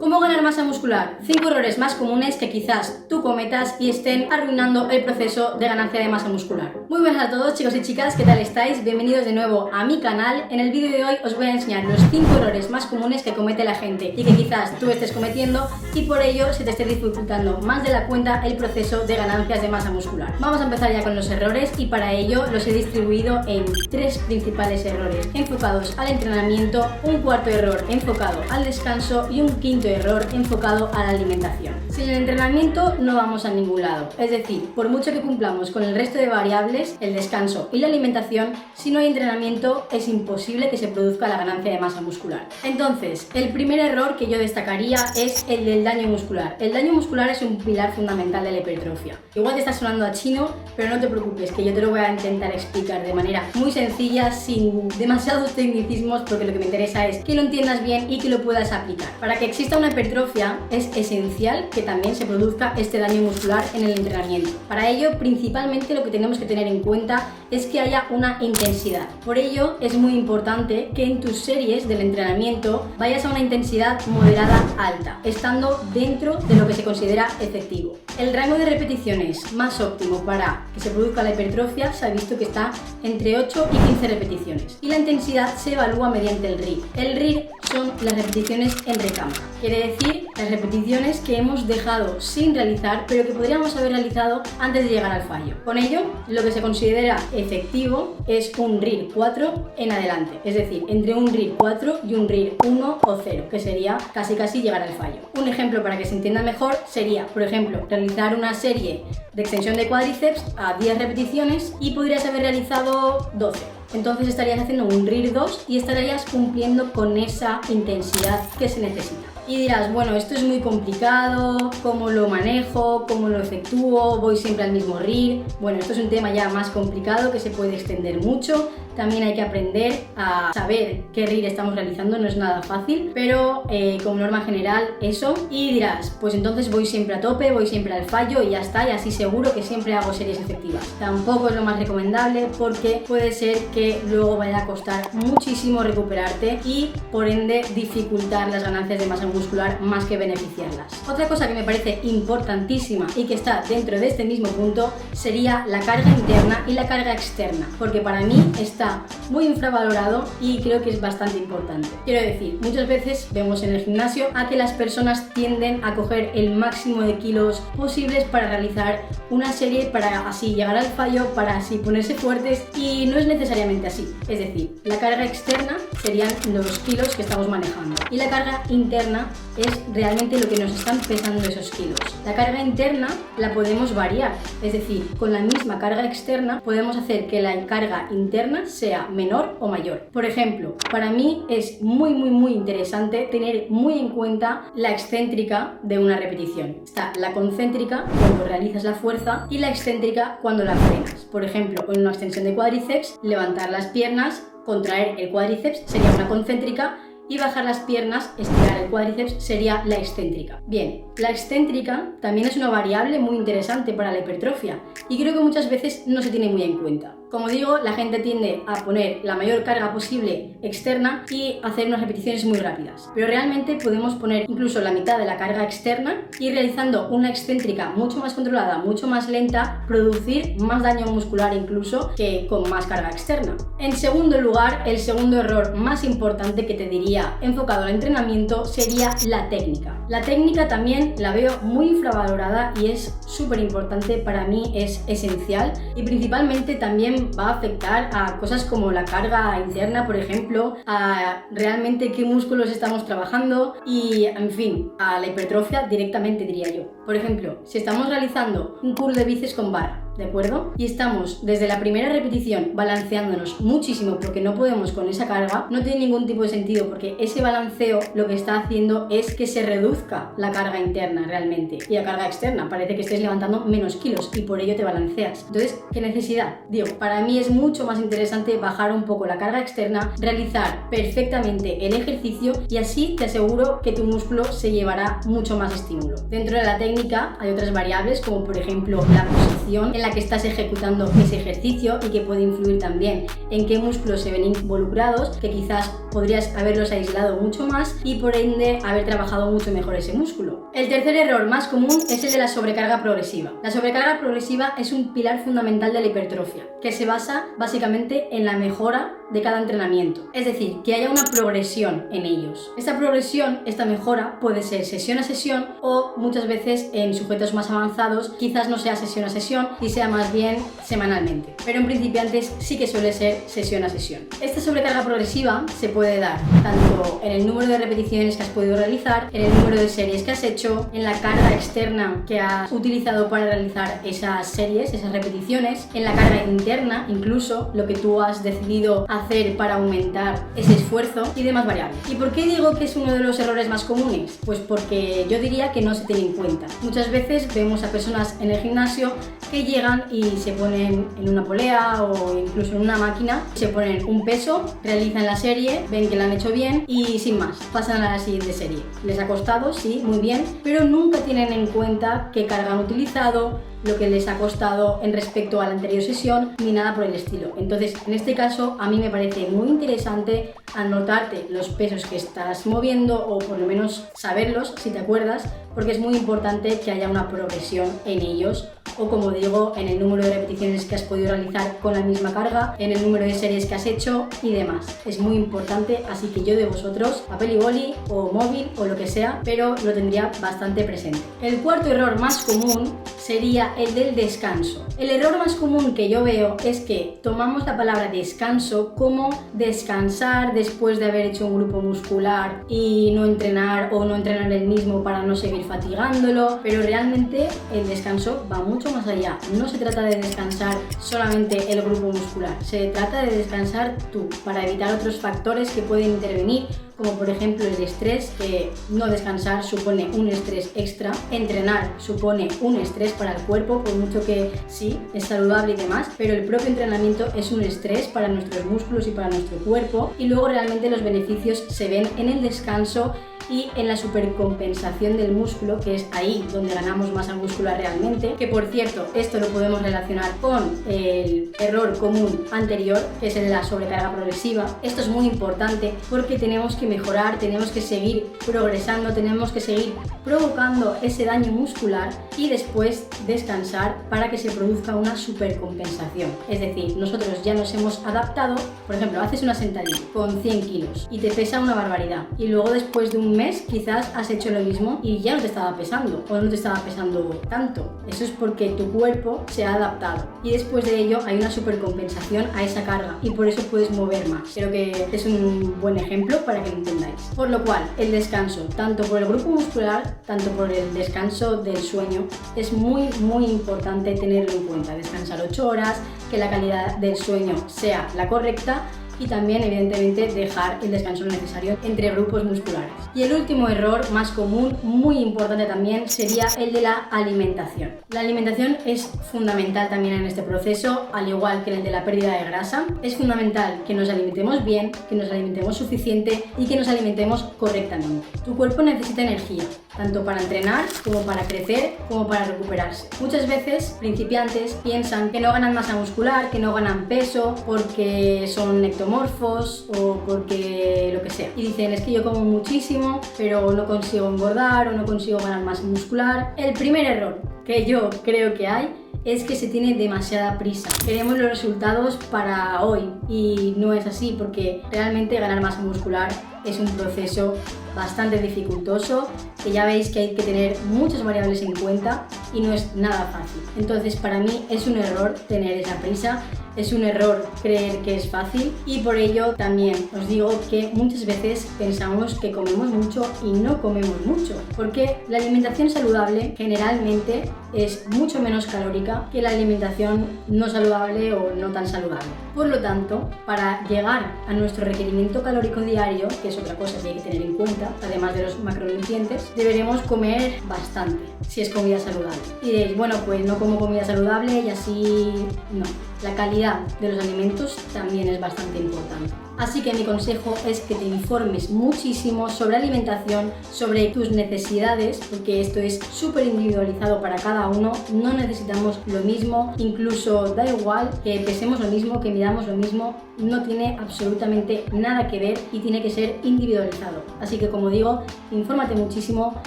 ¿Cómo ganar masa muscular? 5 errores más comunes que quizás tú cometas y estén arruinando el proceso de ganancia de masa muscular. Muy buenas a todos, chicos y chicas, ¿qué tal estáis? Bienvenidos de nuevo a mi canal. En el vídeo de hoy os voy a enseñar los 5 errores más comunes que comete la gente y que quizás tú estés cometiendo y por ello se te esté dificultando más de la cuenta el proceso de ganancias de masa muscular. Vamos a empezar ya con los errores y para ello los he distribuido en 3 principales errores enfocados al entrenamiento, un cuarto error enfocado al descanso y un quinto error enfocado a la alimentación. Sin el entrenamiento no vamos a ningún lado, es decir, por mucho que cumplamos con el resto de variables, el descanso y la alimentación, si no hay entrenamiento es imposible que se produzca la ganancia de masa muscular. Entonces, el primer error que yo destacaría es el del daño muscular. El daño muscular es un pilar fundamental de la hipertrofia. Igual te está sonando a chino, pero no te preocupes, que yo te lo voy a intentar explicar de manera muy sencilla, sin demasiados tecnicismos, porque lo que me interesa es que lo entiendas bien y que lo puedas aplicar. Para que exista una hipertrofia es esencial que también se produzca este daño muscular en el entrenamiento. Para ello, principalmente lo que tenemos que tener en cuenta es que haya una intensidad. Por ello, es muy importante que en tus series del entrenamiento vayas a una intensidad moderada alta, estando dentro de lo que se considera efectivo. El rango de repeticiones más óptimo para que se produzca la hipertrofia se ha visto que está entre 8 y 15 repeticiones y la intensidad se evalúa mediante el RIR. El RIR son las repeticiones en recámara, quiere decir las repeticiones que hemos dejado sin realizar pero que podríamos haber realizado antes de llegar al fallo. Con ello, lo que se considera efectivo es un RIR 4 en adelante, es decir, entre un RIR 4 y un RIR 1 o 0, que sería casi llegar al fallo. Un ejemplo para que se entienda mejor sería, por ejemplo, realizar una serie de extensión de cuádriceps a 10 repeticiones y podrías haber realizado 12. Entonces estarías haciendo un RIR 2 y estarías cumpliendo con esa intensidad que se necesita. Y dirás, bueno, esto es muy complicado, ¿cómo lo manejo? ¿Cómo lo efectúo? ¿Voy siempre al mismo RIR? Bueno, esto es un tema ya más complicado que se puede extender mucho. También hay que aprender a saber qué RIR estamos realizando, no es nada fácil, pero como norma general eso. Y dirás, pues entonces voy siempre a tope, voy siempre al fallo y ya está, y así seguro que siempre hago series efectivas. Tampoco es lo más recomendable porque puede ser que luego vaya a costar muchísimo recuperarte y por ende dificultar las ganancias de masa muscular más que beneficiarlas. Otra cosa que me parece importantísima y que está dentro de este mismo punto sería la carga interna y la carga externa, porque para mí está muy infravalorado y creo que es bastante importante. Quiero decir, muchas veces vemos en el gimnasio a que las personas tienden a coger el máximo de kilos posibles para realizar una serie, para así llegar al fallo, para así ponerse fuertes, y no es necesariamente así. Es decir, la carga externa serían los kilos que estamos manejando y la carga interna es realmente lo que nos están pesando esos kilos. La carga interna la podemos variar, es decir, con la misma carga externa podemos hacer que la carga interna sea menor o mayor. Por ejemplo, para mí es muy interesante tener muy en cuenta la excéntrica de una repetición. Está la concéntrica cuando realizas la fuerza y la excéntrica cuando la frenas. Por ejemplo, en una extensión de cuádriceps, levantar las piernas, contraer el cuádriceps sería una concéntrica y bajar las piernas, estirar el cuádriceps sería la excéntrica. Bien, la excéntrica también es una variable muy interesante para la hipertrofia y creo que muchas veces no se tiene muy en cuenta. Como digo, la gente tiende a poner la mayor carga posible externa y hacer unas repeticiones muy rápidas. Pero realmente podemos poner incluso la mitad de la carga externa y realizando una excéntrica mucho más controlada, mucho más lenta, producir más daño muscular incluso que con más carga externa. En segundo lugar, el segundo error más importante que te diría enfocado al entrenamiento sería la técnica. La técnica también la veo muy infravalorada y es súper importante, para mí es esencial y principalmente también va a afectar a cosas como la carga interna, por ejemplo, a realmente qué músculos estamos trabajando y, en fin, a la hipertrofia directamente, diría yo. Por ejemplo, si estamos realizando un curl de bíceps con barra, ¿de acuerdo? Y estamos desde la primera repetición balanceándonos muchísimo porque no podemos con esa carga, no tiene ningún tipo de sentido porque ese balanceo lo que está haciendo es que se reduzca la carga interna realmente y la carga externa. Parece que estés levantando menos kilos y por ello te balanceas. Entonces, ¿qué necesidad? Digo, para mí es mucho más interesante bajar un poco la carga externa, realizar perfectamente el ejercicio y así te aseguro que tu músculo se llevará mucho más estímulo. Dentro de la técnica hay otras variables como por ejemplo la posición en la que estás ejecutando ese ejercicio y que puede influir también en qué músculos se ven involucrados, que quizás podrías haberlos aislado mucho más y por ende haber trabajado mucho mejor ese músculo. El tercer error más común es el de la sobrecarga progresiva. La sobrecarga progresiva es un pilar fundamental de la hipertrofia, que se basa básicamente en la mejora de cada entrenamiento, es decir, que haya una progresión en ellos. Esta progresión, esta mejora puede ser sesión a sesión o muchas veces en sujetos más avanzados quizás no sea sesión a sesión y sea más bien semanalmente, pero en principiantes sí que suele ser sesión a sesión. Esta sobrecarga progresiva se puede dar tanto en el número de repeticiones que has podido realizar, en el número de series que has hecho, en la carga externa que has utilizado para realizar esas series, esas repeticiones, en la carga interna, incluso lo que tú has decidido hacer para aumentar ese esfuerzo y demás variables. ¿Y por qué digo que es uno de los errores más comunes? Pues porque yo diría que no se tiene en cuenta. Muchas veces vemos a personas en el gimnasio que llegan y se ponen en una polea o incluso en una máquina, se ponen un peso, realizan la serie, ven que la han hecho bien y sin más, pasan a la siguiente serie. Les ha costado, sí, muy bien, pero nunca tienen en cuenta qué carga han utilizado, lo que les ha costado en respecto a la anterior sesión, ni nada por el estilo. Entonces, en este caso, a mí me parece muy interesante anotarte los pesos que estás moviendo o por lo menos saberlos, si te acuerdas, porque es muy importante que haya una progresión en ellos o, como digo, en el número de repeticiones que has podido realizar con la misma carga, en el número de series que has hecho y demás. Es muy importante, así que yo de vosotros, papel y boli o móvil o lo que sea, pero lo tendría bastante presente. El cuarto error más común sería el del descanso. El error más común que yo veo es que tomamos la palabra descanso como descansar después de haber hecho un grupo muscular y no entrenar o no entrenar el mismo para no seguir fatigándolo, pero realmente el descanso va mucho más allá. No se trata de descansar solamente el grupo muscular, se trata de descansar tú para evitar otros factores que pueden intervenir, como por ejemplo el estrés, que no descansar supone un estrés extra, entrenar supone un estrés para el cuerpo, por mucho que sí, es saludable y demás, pero el propio entrenamiento es un estrés para nuestros músculos y para nuestro cuerpo, y luego realmente los beneficios se ven en el descanso y en la supercompensación del músculo, que es ahí donde ganamos masa muscular realmente, que por cierto, esto lo podemos relacionar con el error común anterior, que es el de la sobrecarga progresiva. Esto es muy importante porque tenemos que mejorar, tenemos que seguir progresando, tenemos que seguir provocando ese daño muscular y después descansar para que se produzca una supercompensación. Es decir, nosotros ya nos hemos adaptado, por ejemplo, haces una sentadilla con 100 kilos y te pesa una barbaridad y luego después de un mes quizás has hecho lo mismo y ya no te estaba pesando o no te estaba pesando tanto. Eso es porque tu cuerpo se ha adaptado y después de ello hay una supercompensación a esa carga y por eso puedes mover más. Creo que es un buen ejemplo para que lo entendáis. Por lo cual, el descanso, tanto por el grupo muscular, tanto por el descanso del sueño, es muy importante tenerlo en cuenta. Descansar 8 horas, que la calidad del sueño sea la correcta y también evidentemente dejar el descanso necesario entre grupos musculares. Y el último error más común, muy importante también, sería el de la alimentación. La alimentación es fundamental también en este proceso, al igual que en el de la pérdida de grasa. Es fundamental que nos alimentemos bien, que nos alimentemos suficiente y que nos alimentemos correctamente. Tu cuerpo necesita energía, tanto para entrenar como para crecer como para recuperarse. Muchas veces principiantes piensan que no ganan masa muscular, que no ganan peso porque son ectomorfos o porque lo que sea. Y dicen, es que yo como muchísimo, pero no consigo engordar o no consigo ganar masa muscular. El primer error que yo creo que hay es que se tiene demasiada prisa. Queremos los resultados para hoy y no es así, porque realmente ganar masa muscular es un proceso bastante dificultoso, que ya veis que hay que tener muchas variables en cuenta y no es nada fácil. Entonces, para mí es un error tener esa prisa, es un error creer que es fácil y por ello también os digo que muchas veces pensamos que comemos mucho y no comemos mucho, porque la alimentación saludable generalmente es mucho menos calórica que la alimentación no saludable o no tan saludable. Por lo tanto, para llegar a nuestro requerimiento calórico diario, que es otra cosa que hay que tener en cuenta, además de los macronutrientes, deberemos comer bastante si es comida saludable. Y diréis, bueno, pues no como comida saludable y así no. La calidad de los alimentos también es bastante importante. Así que mi consejo es que te informes muchísimo sobre alimentación, sobre tus necesidades, porque esto es súper individualizado para cada uno, no necesitamos lo mismo, incluso da igual que pesemos lo mismo, que midamos lo mismo, no tiene absolutamente nada que ver y tiene que ser individualizado. Así que como digo, infórmate muchísimo,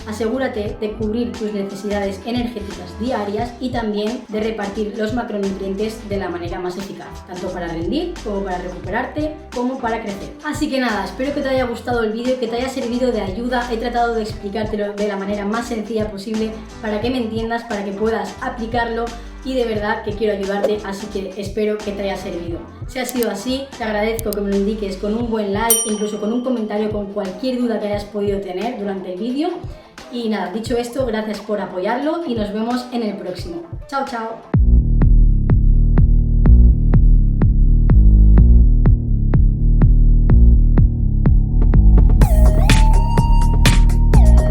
asegúrate de cubrir tus necesidades energéticas diarias y también de repartir los macronutrientes de la manera más eficaz, tanto para rendir como para recuperarte, como para crecer. Así que nada, espero que te haya gustado el vídeo, que te haya servido de ayuda. He tratado de explicártelo de la manera más sencilla posible para que me entiendas, para que puedas aplicarlo, y de verdad que quiero ayudarte, así que espero que te haya servido. Si ha sido así, te agradezco que me lo indiques con un buen like, incluso con un comentario, con cualquier duda que hayas podido tener durante el vídeo. Y nada, dicho esto, gracias por apoyarlo y nos vemos en el próximo. Chao, chao.